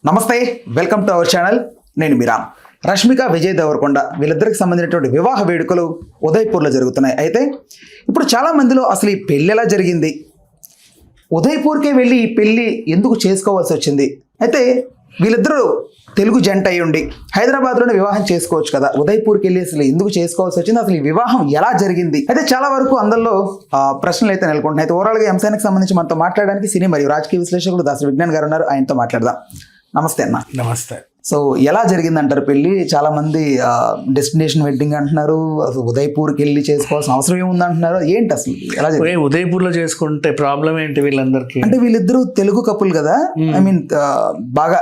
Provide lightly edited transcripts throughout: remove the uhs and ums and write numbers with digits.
నమస్తే, welcome to our channel. నేను మీరామ్. రష్మిక విజయ్ దేవరకొండ వీళ్ళిద్దరికి సంబంధించినటువంటి వివాహ వేడుకలు ఉదయ్పూర్లో జరుగుతున్నాయి. అయితే ఇప్పుడు చాలా మందిలో అసలు ఈ పెళ్ళి ఎలా జరిగింది, ఉదయ్పూర్కే వెళ్ళి ఈ పెళ్ళి ఎందుకు చేసుకోవాల్సి వచ్చింది, అయితే వీళ్ళిద్దరూ తెలుగు జంట అయి ఉండి హైదరాబాద్లోనే వివాహం చేసుకోవచ్చు కదా, ఉదయ్పూర్కి వెళ్ళి అసలు ఎందుకు చేసుకోవాల్సి వచ్చింది, అసలు ఈ వివాహం ఎలా జరిగింది, అయితే చాలా వరకు అందరిలో ప్రశ్నలు అయితే నెలకొంటున్నాయి. అయితే ఓవరాల్గా ఈ అంశానికి సంబంధించి మనతో మాట్లాడడానికి సినీ మరియు రాజకీయ విశ్లేషకుడు దాసరి విజ్ఞాన్ గారు ఉన్నారు. ఆయనతో మాట్లాడదాం. నమస్తే అన్న. నమస్తే. సో ఎలా జరిగింది అంటారు పెళ్ళి? చాలా మంది డెస్టినేషన్ వెడ్డింగ్ అంటున్నారు, అసలు ఉదయ్పూర్కి వెళ్ళి చేసుకోవాల్సిన అవసరం ఏముంది అంటున్నారు. ఏంటి అసలు ఎలా జరిగింది? ఉదయ్పూర్లో చేసుకుంటే ప్రాబ్లం ఏంటి వీళ్ళందరికీ? అంటే వీళ్ళిద్దరూ తెలుగు కపుల్ కదా, ఐ మీన్ బాగా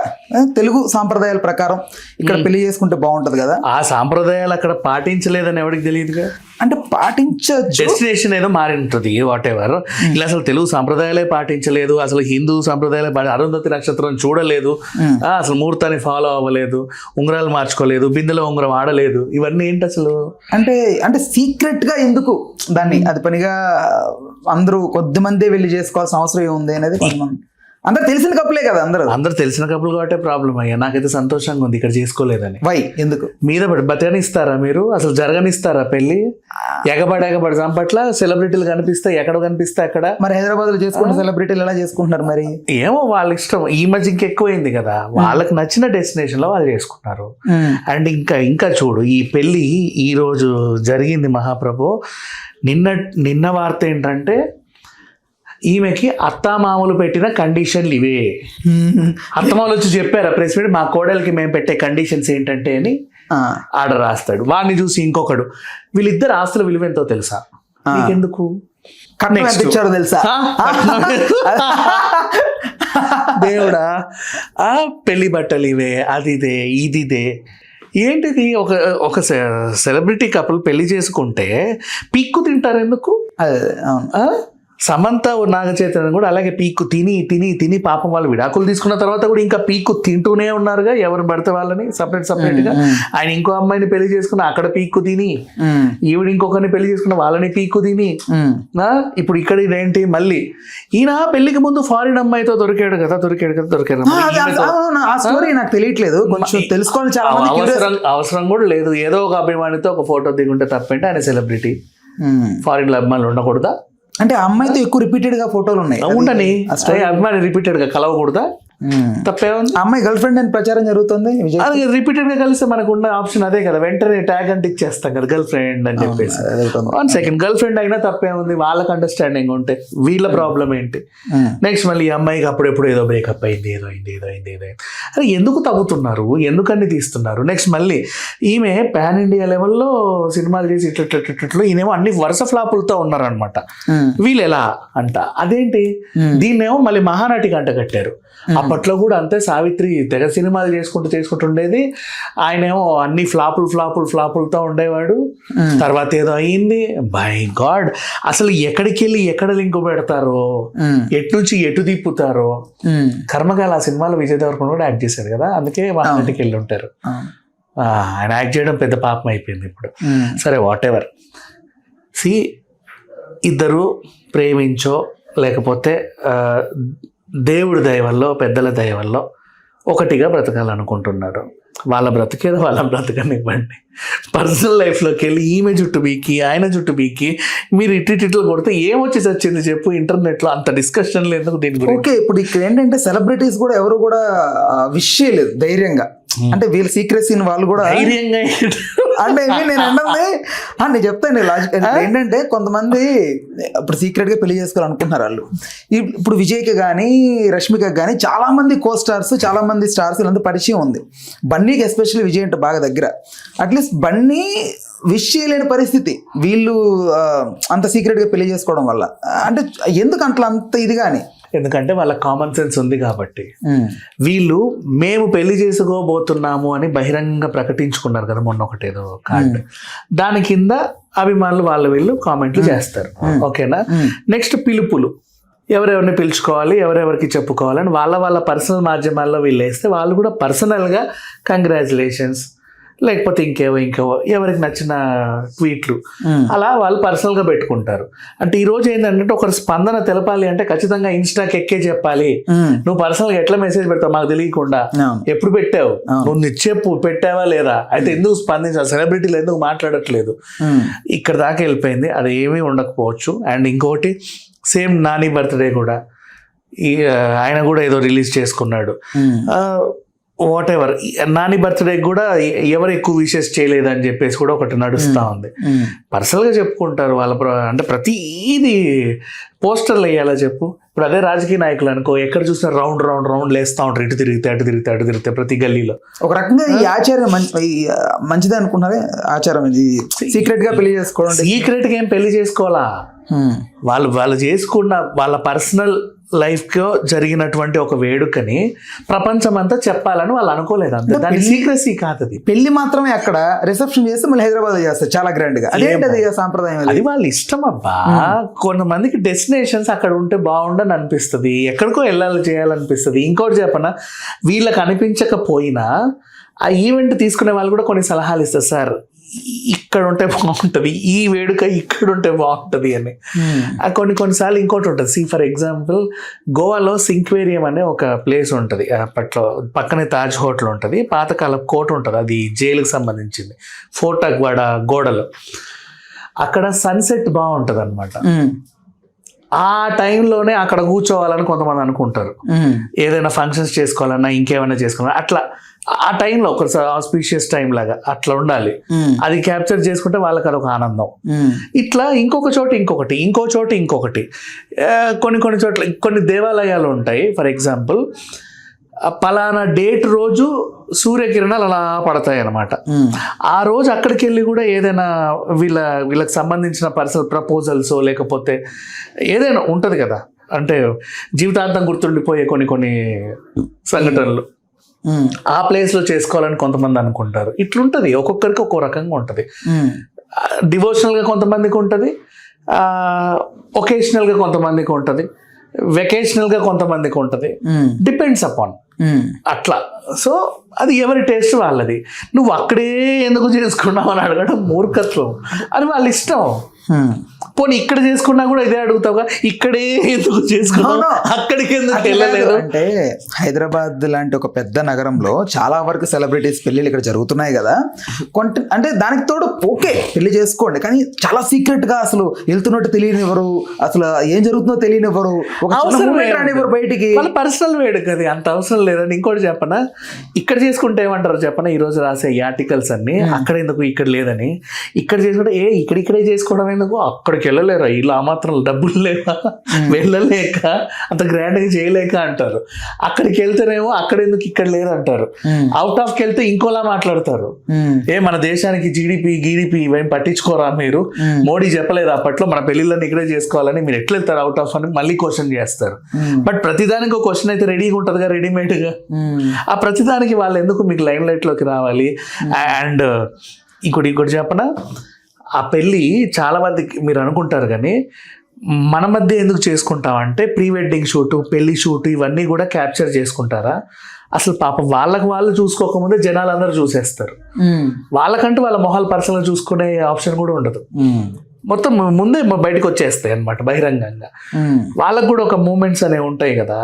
తెలుగు సాంప్రదాయాల ప్రకారం ఇక్కడ పెళ్లి చేసుకుంటే బాగుంటది కదా. ఆ సాంప్రదాయాలు అక్కడ పాటించలేదని ఎవరికి తెలియదుగా. అంటే పాటించచ్చు, డెస్టినేషన్ ఏదో మారి ఉంటుంది, వాట్ ఎవర్. ఇలా అసలు తెలుగు సాంప్రదాయాలే పాటించలేదు, అసలు హిందూ సాంప్రదాయాలే అరుంధతి నక్షత్రం చూడలేదు, అసలు ముహూర్తాన్ని ఫాలో అవ్వలేదు, ఉంగరాలు మార్చుకోలేదు, బిందెలో ఉంగరం ఆడలేదు, ఇవన్నీ ఏంటి అసలు? అంటే సీక్రెట్ గా ఎందుకు దాన్ని అది పనిగా అందరూ కొద్దిమందే వెళ్ళి చేసుకోవాల్సిన అవసరం ఏముంది అనేది కొంతమంది అందరు తెలిసిన కప్పులే కదా. అందరు తెలిసిన కప్పులు కాబట్టి ప్రాబ్లం అయ్యా. నాకైతే సంతోషంగా ఉంది ఇక్కడ చేసుకోలేదని. వై ఎందుకు మీద బతకనిస్తారా మీరు? అసలు జరగనిస్తారా పెళ్లి? ఎగబడి సంపట్ల సెలబ్రిటీలు కనిపిస్తే ఎక్కడ కనిపిస్తే అక్కడ. మరి హైదరాబాద్ లో చేసుకుంటే సెలబ్రిటీలు ఎలా చేసుకుంటున్నారు మరి? ఏమో వాళ్ళ ఇష్టం. ఈ మధ్య ఇంకెక్కువైంది కదా, వాళ్ళకి నచ్చిన డెస్టినేషన్ లో వాళ్ళు చేసుకుంటారు. అండ్ ఇంకా చూడు, ఈ పెళ్లి ఈ రోజు జరిగింది మహాప్రభు. నిన్న వార్త ఏంటంటే ఈమెకి అత్తామామలు పెట్టిన కండిషన్లు ఇవే. అత్తమామలు వచ్చి చెప్పారా ప్రెస్ మీట్, మా కోడలికి మేము పెట్టే కండిషన్స్ ఏంటంటే అని ఆర్డర్ రాస్తాడు. వాడిని చూసి ఇంకొకడు. వీళ్ళిద్దరు ఆస్తుల విలువ ఎంతో తెలుసా నీకెందుకు? తెలుసా దేవుడా, పెళ్లి బట్టలు ఇవే, అదిదే ఇదిదే. ఏంటిది? ఒక సెలబ్రిటీ కపుల్ పెళ్లి చేసుకుంటే పీక్కు తింటారు ఎందుకు? సమంత నాగచైతన్య కూడా అలాగే పీక్కు తిని పాపం వాళ్ళు విడాకులు తీసుకున్న తర్వాత కూడా ఇంకా పీక్కు తింటూనే ఉన్నారుగా, ఎవరు పడితే వాళ్ళని సపరేట్ గా. ఆయన ఇంకో అమ్మాయిని పెళ్లి చేసుకున్న అక్కడ పీక్కు తిని, ఈవిడ ఇంకొకరిని పెళ్లి చేసుకున్న వాళ్ళని పీక్కు తిని, ఇప్పుడు ఇక్కడ ఇదేంటి మళ్ళీ ఈయన పెళ్లికి ముందు ఫారిన్ అమ్మాయితో దొరికాడు కదా. నాకు తెలియట్లేదు, కొంచెం తెలుసుకోవాలి. చాలా అవసరం కూడా లేదు. ఏదో ఒక అభిమానితో ఒక ఫోటో దిగుంటే తప్పేంటి? ఆయన సెలబ్రిటీ, ఫారిన్ అభిమానులు ఉండకూడదా? అంటే అమ్మాయితో ఎక్కువ రిపీటెడ్ గా ఫోటోలు ఉన్నాయి, ఉండని అభిమాని రిపీటెడ్ గా కలవకూడదా? తప్పేముంది? అమ్మాయి గర్ల్ ఫ్రెండ్ అని ప్రచారం జరుగుతుంది. అది రిపీటెడ్ గా కలిస్తే మనకు ఉన్న ఆప్షన్ అదే కదా, వెంటనే ట్యాగ్ అంటే ఇచ్చేస్తాం కదా గర్ల్ ఫ్రెండ్ అని చెప్పేసి. 1 సెకండ్, గర్ల్ ఫ్రెండ్ అయినా తప్పేముంది? వాళ్ళకి అండర్స్టాండింగ్ ఉంటే వీళ్ళ ప్రాబ్లం ఏంటి? నెక్స్ట్ మళ్ళీ ఈ అమ్మాయికి అప్పుడెప్పుడు ఏదో బ్రేకప్ అయింది, ఏదో అరే ఎందుకు తగ్గుతున్నారు, ఎందుకని తీస్తున్నారు? నెక్స్ట్ మళ్ళీ ఈమె పాన్ ఇండియా లెవెల్లో సినిమాలు చేసి ఇట్లా ఈయనేమో అన్ని వరుస ఫ్లాపులతో ఉన్నారనమాట. వీళ్ళు ఎలా అంట అదేంటి? దీన్నేమో మళ్ళీ మహానటికి అంట కట్టారు. అప్పట్లో కూడా అంతే, సావిత్రి తెగ సినిమాలు చేసుకుంటుండేది, ఆయనేమో అన్ని ఫ్లాపులతో ఉండేవాడు. తర్వాత ఏదో అయ్యింది. బై గాడ్, అసలు ఎక్కడికి వెళ్ళి ఎక్కడ లింక్ పెడతారో, ఎటు నుంచి ఎటు తిప్పుతారో. కర్మగాల ఆ సినిమాలో విజయ్ దేవరకొండ కూడా యాక్ట్ చేశారు కదా, అందుకే మహానటికి వెళ్ళి ఉంటారు. ఆయన యాక్ట్ చేయడం పెద్ద పాపం అయిపోయింది ఇప్పుడు. సరే, వాట్ ఎవర్. ఇద్దరు ప్రేమించో లేకపోతే దేవుడి దయ వల్ల, పెద్దల దయ వల్ల ఒకటిగా బ్రతకాలనుకుంటున్నారు. వాళ్ళ బ్రతికేదో వాళ్ళ బ్రతకనివ్వండి. పర్సనల్ లైఫ్లోకి వెళ్ళి ఈమె జుట్టు బీకి ఆయన జుట్టు బీకి మీరు ఇట్లు కొడితే ఏమొచ్చి వచ్చింది చెప్పు? ఇంటర్నెట్లో అంత డిస్కషన్లు ఎందుకు దీని గురించి? ఓకే, ఇప్పుడు ఇక్కడ ఏంటంటే సెలబ్రిటీస్ కూడా ఎవరు కూడా విష్ చేయలేదు ధైర్యంగా. అంటే వీళ్ళ సీక్రెసీని వాళ్ళు కూడా ధైర్యంగా అంటే నేను చెప్తాను లాజిక్ ఏంటంటే, కొంతమంది ఇప్పుడు సీక్రెట్ గా పెళ్లి చేసుకోవాలనుకుంటున్నారు వాళ్ళు. ఇప్పుడు విజయ్కి కానీ రష్మిక కానీ చాలా మంది కో స్టార్స్, చాలా మంది స్టార్స్ వీళ్ళంతా పరిచయం ఉంది. బన్నీకి ఎస్పెషల్లీ విజయ్ అంటే బాగా దగ్గర. అట్లీస్ట్ బన్నీ విష్ చేయలేని పరిస్థితి వీళ్ళు అంత సీక్రెట్ గా పెళ్లి చేసుకోవడం వల్ల. అంటే ఎందుకు అంత ఇది కానీ? ఎందుకంటే వాళ్ళ కామన్ సెన్స్ ఉంది కాబట్టి. వీళ్ళు మేము పెళ్లి చేసుకోబోతున్నాము అని బహిరంగ ప్రకటించుకున్నారు కదా మొన్న ఒకటేదో కార్డు, దాని కింద అభిమానులు వీళ్ళు కామెంట్లు చేస్తారు. ఓకేనా? నెక్స్ట్ పిలుపులు, ఎవరెవరిని పిలుచుకోవాలి, ఎవరెవరికి చెప్పుకోవాలని వాళ్ళ పర్సనల్ మాధ్యమాల్లో వీళ్ళు వేస్తే వాళ్ళు కూడా పర్సనల్గా కంగ్రాచులేషన్స్ లేకపోతే ఇంకేవో ఎవరికి నచ్చిన ట్వీట్లు అలా వాళ్ళు పర్సనల్గా పెట్టుకుంటారు. అంటే ఈ రోజు ఏంటంటే ఒకరి స్పందన తెలపాలి అంటే ఖచ్చితంగా ఇన్స్టాకి ఎక్కే చెప్పాలి. నువ్వు పర్సనల్గా ఎట్లా మెసేజ్ పెడతావు మాకు తెలియకుండా, ఎప్పుడు పెట్టావు, నువ్వు చెప్పు పెట్టావా లేదా, అయితే ఎందుకు స్పందించాలి, సెలబ్రిటీలు ఎందుకు మాట్లాడట్లేదు, ఇక్కడ దాకా వెళ్ళిపోయింది. అది ఏమీ ఉండకపోవచ్చు. అండ్ ఇంకోటి సేమ్ నాని బర్త్డే కూడా ఆయన కూడా ఏదో రిలీజ్ చేసుకున్నాడు. వాట్ ఎవర్, నాని బర్త్డే కూడా ఎవరు ఎక్కువ విషెస్ చేయలేదని చెప్పేసి కూడా ఒకటి నడుస్తూ ఉంది. పర్సనల్గా చెప్పుకుంటారు వాళ్ళ అంటే ప్రతిదీ పోస్టర్లు వేయాలా చెప్పు. ఇప్పుడు అదే రాజకీయ నాయకులు అనుకో, ఎక్కడ చూసినా రౌండ్ లేస్తూ ఉంటారు, ఇటు తిరిగితే ప్రతి గల్లీలో. ఒక రకంగా ఈ ఆచారం మంచిదే అనుకున్నారే. ఆచారం ఇది సీక్రెట్ గా పెళ్లి చేసుకోవడం, సీక్రెట్ గా ఏం పెళ్లి చేసుకోవాలా, వాళ్ళు చేసుకున్న వాళ్ళ పర్సనల్ లైఫ్లో జరిగినటువంటి ఒక వేడుకని ప్రపంచం అంతా చెప్పాలని వాళ్ళు అనుకోలేదు. అంతే, దాని సీక్రెసీ కాదు. అది పెళ్లి మాత్రమే అక్కడ రిసెప్షన్ చేస్తే మళ్ళీ హైదరాబాద్ చేస్తారు చాలా గ్రాండ్ గా. అదేంటది సాంప్రదాయం, అది వాళ్ళ ఇష్టం అబ్బా. కొంతమందికి డెస్టినేషన్స్ అక్కడ ఉంటే బాగుండని అనిపిస్తుంది, ఎక్కడికో చేయాలనిపిస్తుంది. ఇంకోటి చెప్పనా, వీళ్ళకి అనిపించకపోయినా ఆ ఈవెంట్ తీసుకునే వాళ్ళు కూడా కొన్ని సలహాలు ఇస్తారు. సార్ ఇక్కడ ఉంటే బాగుంటుంది, ఈ వేడుక ఇక్కడ ఉంటే బాగుంటుంది అని. కొన్నిసార్లు ఇంకోటి ఉంటుంది. ఫర్ ఎగ్జాంపుల్ గోవాలో సింక్వేరియం అనే ఒక ప్లేస్ ఉంటుంది, అప్పట్లో పక్కనే తాజ్ హోటల్ ఉంటుంది, పాతకాల కోట ఉంటుంది, అది జైలుకి సంబంధించింది, ఫోర్ట్ అగ్వాడ గోడలో. అక్కడ సన్సెట్ బాగుంటుంది అనమాట. ఆ టైంలోనే అక్కడ కూర్చోవాలని కొంతమంది అనుకుంటారు, ఏదైనా ఫంక్షన్స్ చేసుకోవాలన్నా ఇంకేమైనా చేసుకోవాలన్నా అట్లా ఆ టైంలో ఒక ఆస్పీషియస్ టైం లాగా అట్లా ఉండాలి. అది క్యాప్చర్ చేసుకుంటే వాళ్ళకి అదొక ఆనందం. ఇట్లా ఇంకొక చోట ఇంకొకటి కొన్ని చోట్ల కొన్ని దేవాలయాలు ఉంటాయి. ఫర్ ఎగ్జాంపుల్ పలానా డేట్ రోజు సూర్యకిరణాలు అలా పడతాయి అన్నమాట. ఆ రోజు అక్కడికి వెళ్ళి కూడా ఏదైనా వీళ్ళకి సంబంధించిన పర్సనల్ ప్రపోజల్స్ లేకపోతే ఏదైనా ఉంటుంది కదా, అంటే జీవితాంతం గుర్తుండిపోయే కొన్ని సంఘటనలు ఆ ప్లేస్లో చేసుకోవాలని కొంతమంది అనుకుంటారు. ఇట్లుంటుంది, ఒక్కొక్కరికి ఒక్కో రకంగా ఉంటుంది. డివోషనల్గా కొంతమందికి ఉంటుంది, ఒకేషనల్గా కొంతమందికి ఉంటుంది, వెకేషనల్గా కొంతమందికి ఉంటుంది, డిపెండ్స్ అపాన్ అట్లా. సో అది ఎవరి టేస్ట్ వాళ్ళది. నువ్వు అక్కడే ఎందుకు చేసుకున్నావు అని అడగడం మూర్ఖత్వం, అది వాళ్ళ ఇష్టం. పోనీ ఇక్కడ చేసుకున్నా కూడా ఇదే అడుగుతావుగా, ఇక్కడే ఎందుకు చేసుకున్నావు, అక్కడికి ఎందుకు వెళ్ళలేదు. అంటే హైదరాబాద్ లాంటి ఒక పెద్ద నగరంలో చాలా వరకు సెలబ్రిటీస్ పెళ్ళిళ్ళు ఇక్కడ జరుగుతున్నాయి కదా. అంటే దానికి తోడు ఓకే పెళ్లి చేసుకోండి, కానీ చాలా సీక్రెట్ గా అసలు వెళ్తున్నట్టు తెలియనివ్వరు, అసలు ఏం జరుగుతుందో తెలియనివ్వరు, బయటికి. వాళ్ళ పర్సనల్ వేడుక అది, అంత అవసరం లేదని. ఇంకోటి చెప్పనా, ఇక్కడ చేసుకుంటే ఏమంటారు చెప్పనా, ఈ రోజు రాసే ఈ ఆర్టికల్స్ అన్ని అక్కడ ఎందుకు ఇక్కడ లేదని, ఇక్కడ చేసుకుంటే ఇక్కడే చేసుకోవడం ఎందుకు, అక్కడికి వెళ్ళలేరా, ఇలా మాత్రం డబ్బులు లేక వెళ్ళలేక అంత గ్రాండ్ గా చేయలేక అంటారు. అక్కడికి వెళ్తేనేమో అక్కడ ఎందుకు ఇక్కడ లేదంటారు. అవుట్ ఆఫ్ కి వెళ్తే ఇంకోలా మాట్లాడతారు. మన దేశానికి జీడిపి ఇవేం పట్టించుకోరా మీరు, మోడీ చెప్పలేదు అప్పట్లో మన పెళ్లిళ్ళని ఇక్కడే చేసుకోవాలని, మీరు ఎట్లా వెళ్తారు అవుట్ ఆఫ్ అని మళ్ళీ క్వశ్చన్ చేస్తారు. బట్ ప్రతిదానికి ఒక క్వశ్చన్ అయితే రెడీగా ఉంటుందిగా, రెడీమేడ్ గా. ఆ ప్రతిదానికి వాళ్ళు ఎందుకు మీకు లైమ్ లైట్ లోకి రావాలి. అండ్ ఇంకోటి చెప్పనా, ఆ పెళ్ళి చాలా మందికి మీరు అనుకుంటారు కానీ మన మధ్య ఎందుకు చేసుకుంటామంటే ప్రీ వెడ్డింగ్ షూటు, పెళ్లి షూటు ఇవన్నీ కూడా క్యాప్చర్ చేసుకుంటారా. అసలు పాపం వాళ్ళు చూసుకోకముందే జనాలు అందరూ చూసేస్తారు. వాళ్ళకంటూ వాళ్ళ మొహాలు పర్సనల్గా చూసుకునే ఆప్షన్ కూడా ఉండదు, మొత్తం ముందే బయటకు వచ్చేస్తాయి అనమాట బహిరంగంగా. వాళ్ళకు కూడా ఒక మూమెంట్స్ అనేవి ఉంటాయి కదా,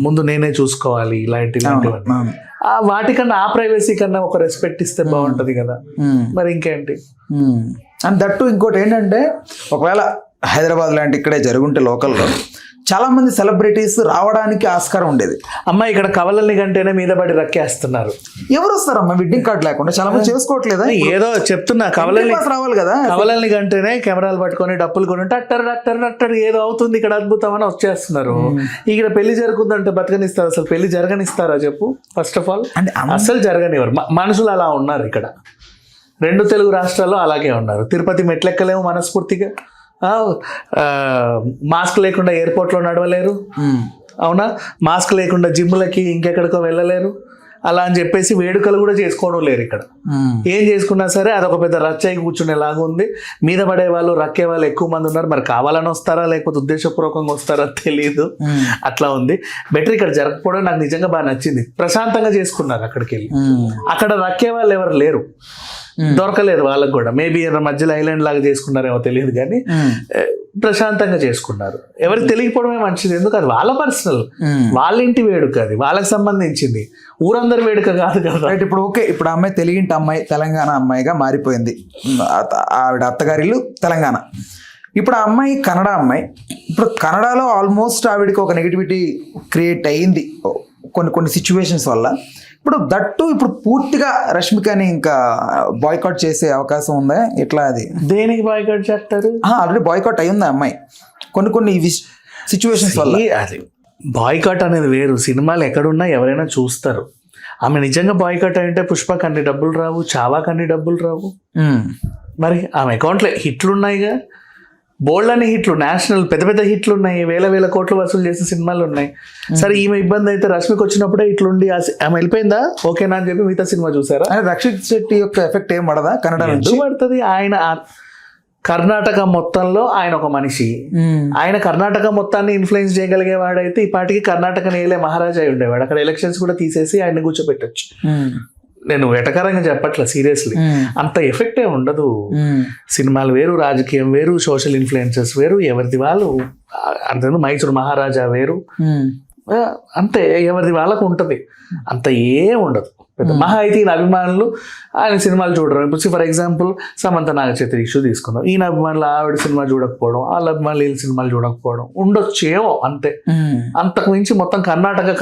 ముందు నేనే చూసుకోవాలి ఇలాంటివన్నీ. వాటికన్నా ఆ ప్రైవసీ కన్నా ఒక రెస్పెక్ట్ ఇస్తే బాగుంటది కదా, మరి ఇంకేంటి. అండ్ దట్టు ఇంకోటి ఏంటంటే, ఒకవేళ హైదరాబాద్ లాంటి ఇక్కడే జరుగుంటే లోకల్లో చాలా మంది సెలబ్రిటీస్ రావడానికి ఆస్కారం ఉండేది. అమ్మ ఇక్కడ కవలల్ని కంటేనే మీద పడి రక్కేస్తున్నారు. ఎవరు వస్తారమ్మా వెడ్డింగ్ కార్డ్ లేకుండా, చాలా మంది చేసుకోవట్లేదా. ఏదో చెప్తున్నా, కవలల్ని రావాలి కదా, కవలల్ని కంటేనే కెమెరాలు పట్టుకొని డప్పులు కొని డాక్టర్ ఏదో అవుతుంది ఇక్కడ అద్భుతం అని వచ్చేస్తున్నారు. ఇక్కడ పెళ్లి జరుగుతుందంటే బతకనిస్తారు, అసలు పెళ్లి జరగనిస్తారా చెప్పు. ఫస్ట్ ఆఫ్ ఆల్ అంటే అసలు జరగనివ్వరు. మనుషులు అలా ఉన్నారు ఇక్కడ, 2 తెలుగు రాష్ట్రాల్లో అలాగే ఉన్నారు. తిరుపతి మెట్లెక్కలేము మనస్ఫూర్తిగా, మాస్క్ లేకుండా ఎయిర్పోర్ట్లో నడవలేరు, అవునా, మాస్క్ లేకుండా జిమ్లకి ఇంకెక్కడికో వెళ్ళలేరు. అలా అని చెప్పేసి వేడుకలు కూడా చేసుకోవడం లేరు ఇక్కడ. ఏం చేసుకున్నా సరే అదొక పెద్ద రచ్చయి కూర్చునేలాగా ఉంది. మీద పడే వాళ్ళు రక్కే వాళ్ళు ఎక్కువ మంది ఉన్నారు. మరి కావాలని వస్తారా లేకపోతే ఉద్దేశపూర్వకంగా వస్తారా తెలియదు. అట్లా ఉంది. బెటర్ ఇక్కడ జరగకపోవడం నాకు నిజంగా బాగా నచ్చింది. ప్రశాంతంగా చేసుకున్నారు అక్కడికి వెళ్ళి. అక్కడ రక్కే వాళ్ళు ఎవరు లేరు, దొరకలేదు వాళ్ళకు కూడా. మేబీ మధ్యలో ఐలాండ్ లాగా చేసుకున్నారేమో తెలియదు కానీ ప్రశాంతంగా చేసుకున్నారు. ఎవరికి తెలియకపోవడమే మంచిది. ఎందుకు అది వాళ్ళ పర్సనల్, వాళ్ళ ఇంటి వేడుక, అది వాళ్ళకి సంబంధించింది, ఊరందరి వేడుక కాదు కదా. రైట్. ఇప్పుడు ఓకే, ఇప్పుడు అమ్మాయి తెలుగింటి అమ్మాయి తెలంగాణ అమ్మాయిగా మారిపోయింది. ఆవిడ అత్తగారిలు తెలంగాణ. ఇప్పుడు ఆ అమ్మాయి కన్నడ అమ్మాయి. ఇప్పుడు కన్నడలో ఆల్మోస్ట్ ఆవిడకి ఒక నెగిటివిటీ క్రియేట్ అయ్యింది కొన్ని సిచ్యువేషన్స్ వల్ల. ఇప్పుడు దట్టు ఇప్పుడు పూర్తిగా రష్మికని ఇంకా బాయ్కాట్ చేసే అవకాశం ఉందా? ఎట్లా అది? దేనికి బాయ్కాట్ చేస్తారు? ఆల్రెడీ బాయ్కాట్ అయ్యింది అమ్మాయి కొన్ని సిచ్యువేషన్స్ వల్ల. అది బాయ్కాట్ అనేది వేరు. సినిమాలు ఎక్కడున్నా ఎవరైనా చూస్తారు. ఆమె నిజంగా బాయ్కాట్ అంటే పుష్పకి అన్ని డబ్బులు రావు, చావాకి అన్ని డబ్బులు రావు. మరి ఆమె అకౌంట్లో హిట్లు ఉన్నాయిగా, బోల్డ్ అనే హిట్లు, నేషనల్ పెద్ద పెద్ద హిట్లు ఉన్నాయి, వేల కోట్లు వసూలు చేసిన సినిమాలు ఉన్నాయి. సరే ఈమె ఇబ్బంది అయితే రష్మికి వచ్చినప్పుడే ఇట్లుండి ఆమె వెళ్ళిపోయిందా ఓకేనా అని చెప్పి మిగతా సినిమా చూసారా? రక్షిత్ శెట్టి యొక్క ఎఫెక్ట్ ఏం పడదా కన్నడ నుంచి? పడుతుంది. ఆయన కర్ణాటక మొత్తంలో ఆయన ఒక మనిషి. ఆయన కర్ణాటక మొత్తాన్ని ఇన్ఫ్లుయెన్స్ చేయగలిగేవాడైతే ఈ పాటికి కర్ణాటక నేలే మహారాజా అయి ఉండేవాడు. అక్కడ ఎలక్షన్స్ కూడా తీసేసి ఆయన్ని కూర్చోబెట్టచ్చు. నేను వెటకారంగా చెప్పట్లే, సీరియస్లీ అంత ఎఫెక్టే ఉండదు. సినిమాలు వేరు, రాజకీయం వేరు, సోషల్ ఇన్ఫ్లుయెన్సెస్ వేరు, ఎవరిది వాళ్ళు. అంతేందుకు మైసూర్ మహారాజా వేరు, అంతే ఎవరిది వాళ్ళకు ఉంటుంది. అంత ఏం ఉండదు. మహా అయితే ఈయన అభిమానులు ఆయన సినిమాలు చూడరు. ఇప్పుడు ఫర్ ఎగ్జాంపుల్ సమంత నాగచైత్ర ఇష్యూ తీసుకుందాం. ఈయన అభిమానులు ఆవిడ సినిమా చూడకపోవడం, వాళ్ళ అభిమానులు వీళ్ళ సినిమాలు చూడకపోవడం ఉండొచ్చేమో అంతే. అంతకు మించి మొత్తం కర్ణాటక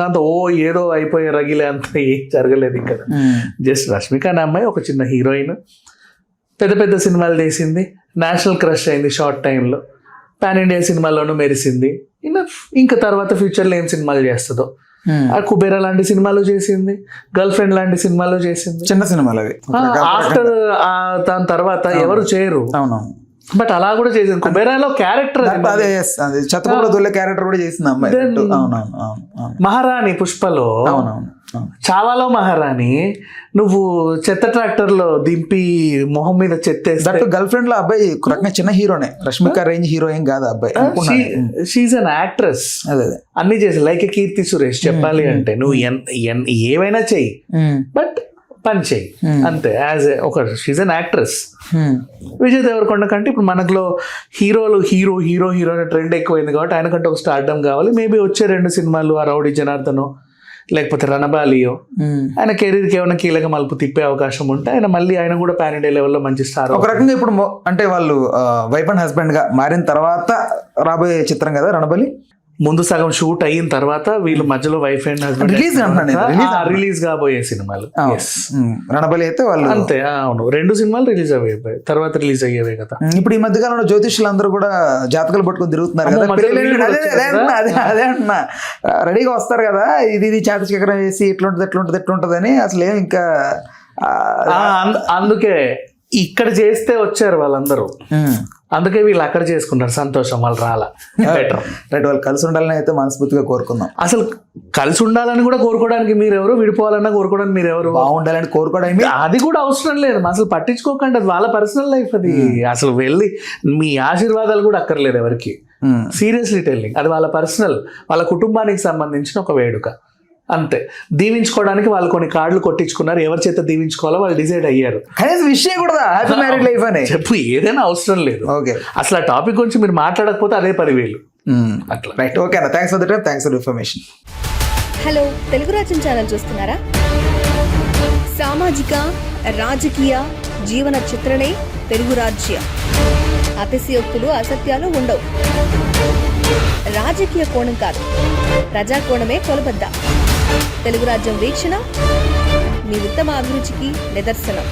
అంతా ఏదో అయిపోయే రగిలే అంత ఏం జరగలేదు ఇక్కడ. జస్ట్ రష్మిక అనే అమ్మాయి ఒక చిన్న హీరోయిన్, పెద్ద సినిమాలు చేసింది, నేషనల్ క్రష్ అయింది షార్ట్ టైంలో, పాన్ ఇండియా సినిమాల్లోనూ మెరిసింది. ఇంకా తర్వాత ఫ్యూచర్లో ఏం సినిమాలు చేస్తుందో. కుబేరా లాంటి సినిమాలు చేసింది, గర్ల్ ఫ్రెండ్ లాంటి సినిమాలు చేసింది, చిన్న సినిమాలు అవి. ఆఫ్టర్ దాని తర్వాత ఎవరు చేయరు. బట్ అలా కూడా చేసింది. కుబేరాలో క్యారెక్టర్ చతపూల క్యారెక్టర్ కూడా చేసింది అమ్మాయి. మహారాణి పుష్పలో, చావాలో మహారాణి నువ్వు చెత్త ట్రాక్టర్ లో దింపి మొహం మీద చెత్తేస్తే గర్ల్ ఫ్రెండ్ లో అబ్బాయి చిన్న హీరోనే, రష్మిక రేంజ్ హీరోయిన్ కాదు అబ్బాయి. She an actress. అన్ని చేసి లైక్ కీర్తి సురేష్. చెప్పాలి అంటే నువ్వు ఏమైనా చెయ్యి, బట్ పని చెయ్యి అంతే. యాజ్ ఒక she an actress. Vijay Deverakonda కంటే ఇప్పుడు మనలో హీరో ట్రెండ్ ఎక్కువైంది కాబట్టి ఆయనకంటే ఒక స్టార్డమ్ కావాలి. మేబీ వచ్చే 2 సినిమాలు ఆ రౌడీ జనార్దనో లేకపోతే రణబాలియో ఆయన కెరీర్కి ఏమైనా కీలక మలుపు తిప్పే అవకాశం ఉంటే ఆయన కూడా పాన్ ఇండియా లెవెల్లో మంచి స్టార్. ఒక రకంగా ఇప్పుడు అంటే వాళ్ళు వైఫ్ అండ్ హస్బెండ్ గా మారిన తర్వాత రాబోయే చిత్రం కదా రణబలి. ముందు సగం షూట్ అయిన తర్వాత వీళ్ళు మధ్యలో వైఫ్ అండ్ హస్బెండ్ రిలీజ్ కాబోయే సినిమాలు. రణబలి అయితే వాళ్ళు అంతే. అవును, 2 సినిమాలు రిలీజ్ అయ్యాయి, తర్వాత రిలీజ్ అయ్యేవే కదా. ఇప్పుడు ఈ మధ్య కాలంలో జ్యోతిష్యులు అందరూ కూడా జాతకాలు పట్టుకుని తిరుగుతున్నారు కదా. అదే అంటున్నా, రెడీగా వస్తారు కదా, ఇది చేత చక్రం వేసి ఎట్లుంటది అని. అసలు ఏం ఇంకా అందుకే ఇక్కడ చేస్తే వచ్చారు వాళ్ళందరూ, అందుకే వీళ్ళు అక్కడ చేసుకున్నారు. సంతోషం, వాళ్ళు రాలా. Better right. వాళ్ళు కలిసి ఉండాలని అయితే మనస్ఫూర్తిగా కోరుకుందాం. అసలు కలిసి ఉండాలని కూడా కోరుకోవడానికి మీరెవరు, విడిపోవాలన్నా కోరుకోవడానికి మీరెవరు, బాగుండాలని కోరుకోవడానికి అది కూడా అవసరం లేదు. అసలు పట్టించుకోకండి, అది వాళ్ళ పర్సనల్ లైఫ్. అది అసలు వెళ్ళి మీ ఆశీర్వాదాలు కూడా అక్కర్లేదు ఎవరికి. సీరియస్లీ టెల్లింగ్, అది వాళ్ళ పర్సనల్, వాళ్ళ కుటుంబానికి సంబంధించిన ఒక వేడుక అంతే. దీవించుకోవడానికి వాళ్ళు కొన్ని కార్డులు కొట్టించుకున్నారు, ఎవరి చేత దీవించుకోవాలో వాళ్ళు డిసైడ్ అయ్యారు. విషయం కూడా హ్యాపీ మ్యారీడ్ లైఫ్ అని చెప్పు, ఏదైనా అవసరం లేదు. ఓకే, అసలు ఆ టాపిక్ గురించి మీరు మాట్లాడకపోతే అదే 10,000 అట్లా. రైట్, ఓకే అన్న, thanks for the time, thanks for information. Hello, Telugu రాజ్యం ఛానల్ చూస్తున్నారా? సామాజిక రాజకీయ జీవన చిత్రణే తెలుగు రాజ్యం. అతిశయోక్తులు అసత్యాలు ఉండవు. రాజకీయ కోణం కాదు, ప్రజా కోణమే కొలబద్ద. తెలుగు రాజ్యం వీక్షణ మీ ఉత్తమ అభిరుచికి నిదర్శనం.